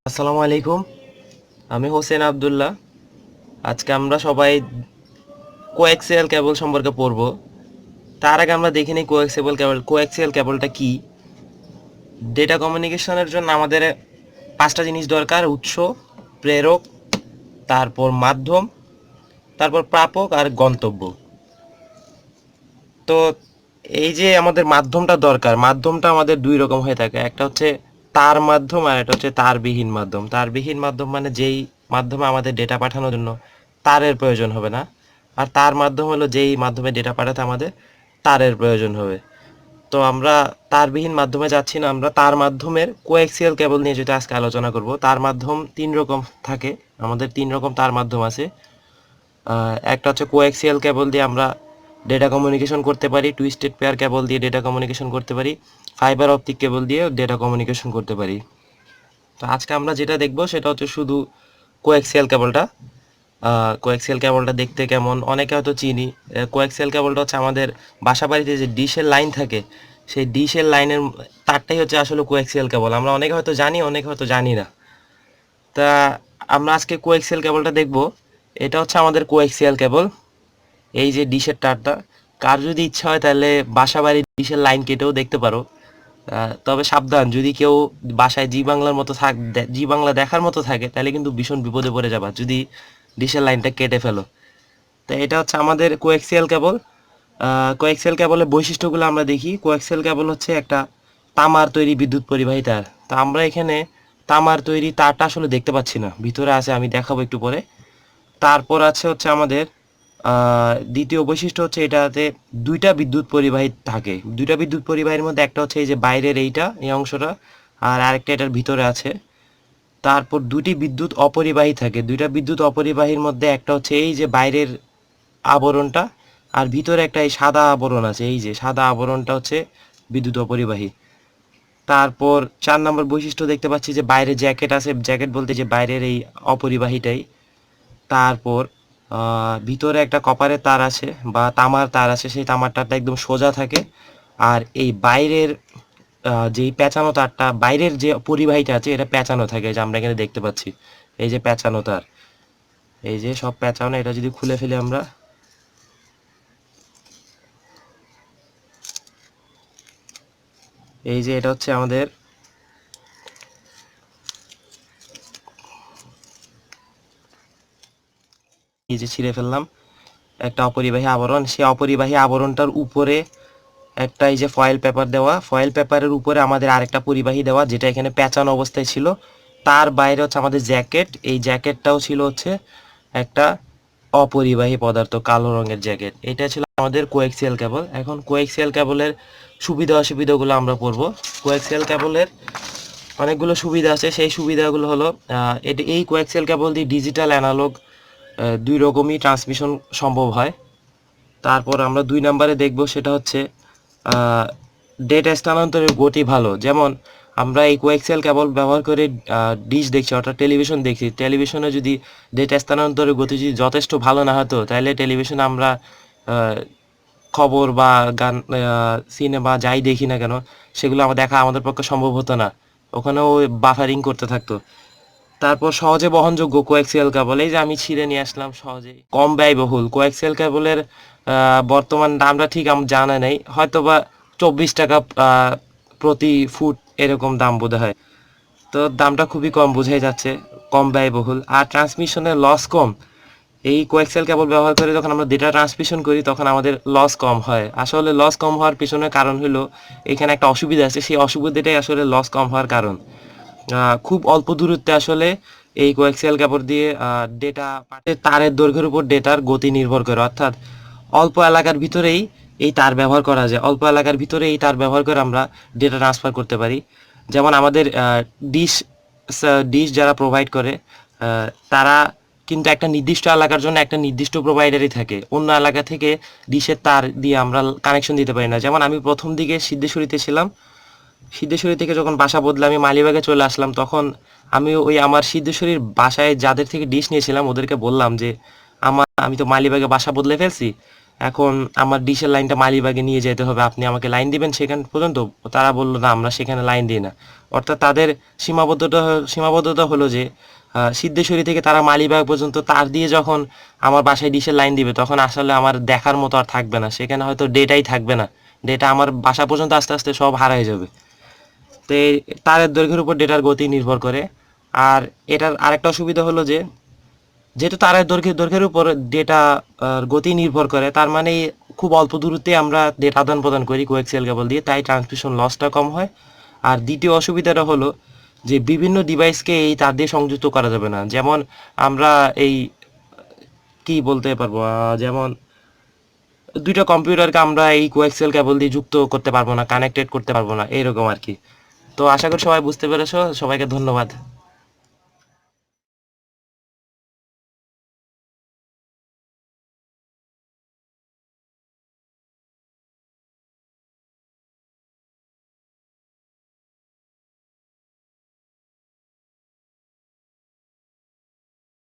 আসসালামু আলাইকুম। আমি হোসেন আবদুল্লাহ। আজকে আমরা সবাই কোএক্সিয়াল কেবল সম্পর্কে পড়ব। তার আগে আমরা দেখে নিই কোএক্সিয়াল কেবলটা কি। ডেটা কমিউনিকেশনের জন্য আমাদের পাঁচটা জিনিস দরকার: উৎস, প্রেরক, তারপর মাধ্যম, তারপর প্রাপক আর গন্তব্য। তো এই যে আমাদের মাধ্যমটা দরকার, মাধ্যমটা আমাদের দুই রকম হয়ে থাকে। একটা হচ্ছে তার মাধ্যম আর একটা হচ্ছে তারবিহীন মাধ্যম। তারবিহীন মাধ্যম মানে যেই মাধ্যমে আমাদের ডেটা পাঠানোর জন্য তারের প্রয়োজন হবে না, আর তার মাধ্যম হলো যেই মাধ্যমে ডেটা পাঠাতে আমাদের তারের প্রয়োজন হবে। তো আমরা তারবিহীন মাধ্যমে যাচ্ছি না, আমরা তার মাধ্যমের কোএক্সিয়াল কেবল নিয়ে যেটা আজকে আলোচনা করব। তার মাধ্যম তিন রকম থাকে, আমাদের তিন রকম তার মাধ্যম আছে। একটা হচ্ছে কোএক্সিয়াল কেবল দিয়ে আমরা ডেটা কমিউনিকেশন করতে পারি, টুইস্টেড পেয়ার কেবল দিয়ে ডেটা কমিউনিকেশন করতে পারি, ফাইবার অপটিক কেবল দিয়ে ডেটা কমিউনিকেশন করতে পারি। তো আজকে আমরা যেটা দেখব সেটা হচ্ছে শুধু কোএক্সিয়াল কেবলটা। কোএক্সিয়াল কেবলটা দেখতে কেমন অনেকে হয়তো চিনি। কোএক্সিয়াল কেবলটা হচ্ছে আমাদের বাসা বাড়িতে যে ডিশের লাইন থাকে, সেই ডিশের লাইনের তারটাই হচ্ছে আসলে কোএক্সিয়াল কেবল। আমরা অনেকে হয়তো জানি, অনেকে হয়তো জানি না। তা আমরা আজকে কোএক্সিয়াল কেবলটা দেখব। এটা হচ্ছে আমাদের কোএক্সিয়াল কেবল। এই যে ডিশের তারটা, কার যদি ইচ্ছা হয় তাহলে বাসা বাড়ির ডিশের লাইন কেটেও দেখতে পারো। তবে সাবধান, যদি কেউ বাসায় জি বাংলার মতো জি বাংলা দেখার মতো থাকে তাহলে কিন্তু ভীষণ বিপদে পড়ে যাবা যদি ডিশের লাইনটা কেটে ফেলো। তো এটা হচ্ছে আমাদের কোএক্সিয়াল কেবল। কোএক্সিয়াল কেবলের বৈশিষ্ট্যগুলো আমরা দেখি। কোএক্সিয়াল কেবল হচ্ছে একটা তামার তৈরি বিদ্যুৎ পরিবাহী তার। তো আমরা এখানে তামার তৈরি তারটা আসলে দেখতে পাচ্ছি না, ভিতরে আছে, আমি দেখাবো একটু পরে। তারপর আছে হচ্ছে আমাদের দ্বিতীয় বৈশিষ্ট্য হচ্ছে এটাতে দুইটা বিদ্যুৎ পরিবাহী থাকে। দুইটা বিদ্যুৎ পরিবাহীর মধ্যে একটা হচ্ছে এই যে বাইরের এই অংশটা, আর আরেকটা এটার ভিতরে আছে। তারপর দুটি বিদ্যুৎ অপরিবাহী থাকে। দুইটা বিদ্যুৎ অপরিবাহীর মধ্যে একটা হচ্ছে এই যে বাইরের আবরণটা, আর ভিতরে একটা এই সাদা আবরণ আছে। এই যে সাদা আবরণটা হচ্ছে বিদ্যুৎ অপরিবাহী। তারপর 4 নম্বর বৈশিষ্ট্য দেখতে পাচ্ছি যে বাইরে জ্যাকেট আছে। জ্যাকেট বলতে যে বাইরের এই অপরিবাহীটাই। তারপর ভিতরে একটা কপারের তার আছে বা তামার তার আছে, সেই তামার তারটা একদম সোজা থাকে। আর এই বাইরের যেই পেঁচানো তারটা, বাইরের যে পরিবাহীটা আছে এটা পেঁচানো থাকে, যে আমরা এখানে দেখতে পাচ্ছি এই যে পেঁচানো তার, এই যে সব পেঁচানো। এটা যদি খুলে ফেলি আমরা, এই যে এটা হচ্ছে আমাদের এই যে ছিঁড়ে ফেললাম একটা অপরিবাহী আবরণ। সেই অপরিবাহী আবরণটার উপরে একটা এই যে ফয়েল পেপার দেওয়া, ফয়েল পেপারের উপরে আমাদের আরেকটা পরিবাহী দেওয়া যেটা এখানে পেঁচানো অবস্থায় ছিল। তার বাইরে হচ্ছে আমাদের জ্যাকেট। এই জ্যাকেটটাও ছিল হচ্ছে একটা অপরিবাহী পদার্থ, কালো রঙের জ্যাকেট। এটা ছিল আমাদের কোএক্সিয়াল কেবল। এখন কোএক্সিয়াল কেবলের সুবিধা অসুবিধাগুলো আমরা পড়ব। কোএক্সিয়াল কেবলের অনেকগুলো সুবিধা আছে। সেই সুবিধাগুলো হলো এই কোএক্সিয়াল কেবল দিয়ে ডিজিটাল অ্যানালগ দুই রকমই ট্রান্সমিশন সম্ভব হয়। তারপর আমরা 2 নম্বরে দেখব সেটা হচ্ছে ডেটা স্থানান্তরের গতি ভালো। যেমন আমরা এই কোএক্সিয়াল কেবল ব্যবহার করে ডিশ দেখছি, অর্থাৎ টেলিভিশন দেখছি। টেলিভিশনে যদি ডেটা স্থানান্তরের গতি যদি যথেষ্ট ভালো না হতো তাহলে টেলিভিশনে আমরা আহ, খবর বা গান, সিনেমা যাই দেখি না কেন সেগুলো দেখা আমাদের পক্ষে সম্ভব হতো না, ওখানেও বাফারিং করতে থাকতো। তারপর সহজে বহনযোগ্য কোএক্সিয়াল কেবল, এই যে আমি ছিঁড়ে নিয়ে আসলাম সহজে। কম ব্যয়বহুল কোএক্সিয়াল কেবলের বর্তমান দামটা ঠিক আমার জানা নেই, হয়তো বা 24 টাকা প্রতি ফুট এরকম দাম বোধ হয়। তো দামটা খুবই কম, বোঝাই যাচ্ছে কম ব্যয়বহুল। আর ট্রান্সমিশনের লস কম। এই কোএক্সিয়াল কেবল ব্যবহার করে যখন আমরা ডেটা ট্রান্সমিশন করি তখন আমাদের লস কম হয়। আসলে লস কম হওয়ার পিছনে কারণ হলো এখানে একটা অসুবিধা আছে, সেই অসুবিধাটাই আসলে লস কম হওয়ার কারণ। খুব অল্প দূরত্বে আসলে এই কোএক্সিয়াল কেবল দিয়ে ডেটা তারের দৈর্ঘ্যের উপর ডেটার গতি নির্ভর করে, অর্থাৎ অল্প এলাকার ভিতরেই এই তার ব্যবহার করা যায়। অল্প এলাকার ভিতরে এই তার ব্যবহার করে আমরা ডেটা ট্রান্সফার করতে পারি। যেমন আমাদের ডিশ ডিশ যারা প্রোভাইড করে তারা কিন্তু একটা নির্দিষ্ট এলাকার জন্য একটা নির্দিষ্ট প্রোভাইডারই থাকে। অন্য এলাকা থেকে ডিশের তার দিয়ে আমরা কানেকশন দিতে পারি না। যেমন আমি প্রথম দিকে সিদ্ধেশ্বরীতে ছিলাম, সিদ্ধেশ্বরী থেকে যখন বাসা বদলে আমি মালিবাগে চলে আসলাম, তখন আমি ওই আমার সিদ্ধেশ্বরীর বাসায় যাদের থেকে ডিশ নিয়েছিলাম ওদেরকে বললাম যে আমি তো মালিবাগে বাসা বদলে ফেলছি, এখন আমার ডিশের লাইনটা মালিবাগে নিয়ে যেতে হবে, আপনি আমাকে লাইন দিবেন সেখান পর্যন্ত। তারা বললো না, আমরা সেখানে লাইন দিই না, অর্থাৎ তাদের সীমাবদ্ধতা হলো যে সিদ্ধেশ্বরী থেকে তারা মালিবাগ পর্যন্ত তার দিয়ে যখন আমার বাসায় ডিশের লাইন দিবে, তখন আসলে আমার দেখার মতো আর থাকবে না, সেখানে হয়তো ডেটাই থাকবে না, ডেটা আমার বাসা পর্যন্ত আস্তে আস্তে সব হারায় যাবে। তো এই তারের দৈর্ঘ্যের উপর ডেটার গতি নির্ভর করে। আর এটার আরেকটা অসুবিধা হলো যে যেহেতু তারের দৈর্ঘ্যের উপর ডেটা গতি নির্ভর করে, তার মানে খুব অল্প দূরত্বে আমরা ডেটা আদান প্রদান করি কোএক্সিয়াল কেবল দিয়ে, তাই ট্রান্সমিশন লসটা কম হয়। আর দ্বিতীয় অসুবিধাটা হলো যে বিভিন্ন ডিভাইসকে এই তার দিয়ে সংযুক্ত করা যাবে না। যেমন আমরা এই কি বলতে পারবো, যেমন দুইটা কম্পিউটারকে আমরা এই কোএক্সিয়াল কেবল দিয়ে যুক্ত করতে পারবো না, কানেক্টেড করতে পারবো না, এইরকম আর কি। তো আশা করি সবাই বুঝতে পেরেছো, সবাইকে ধন্যবাদ।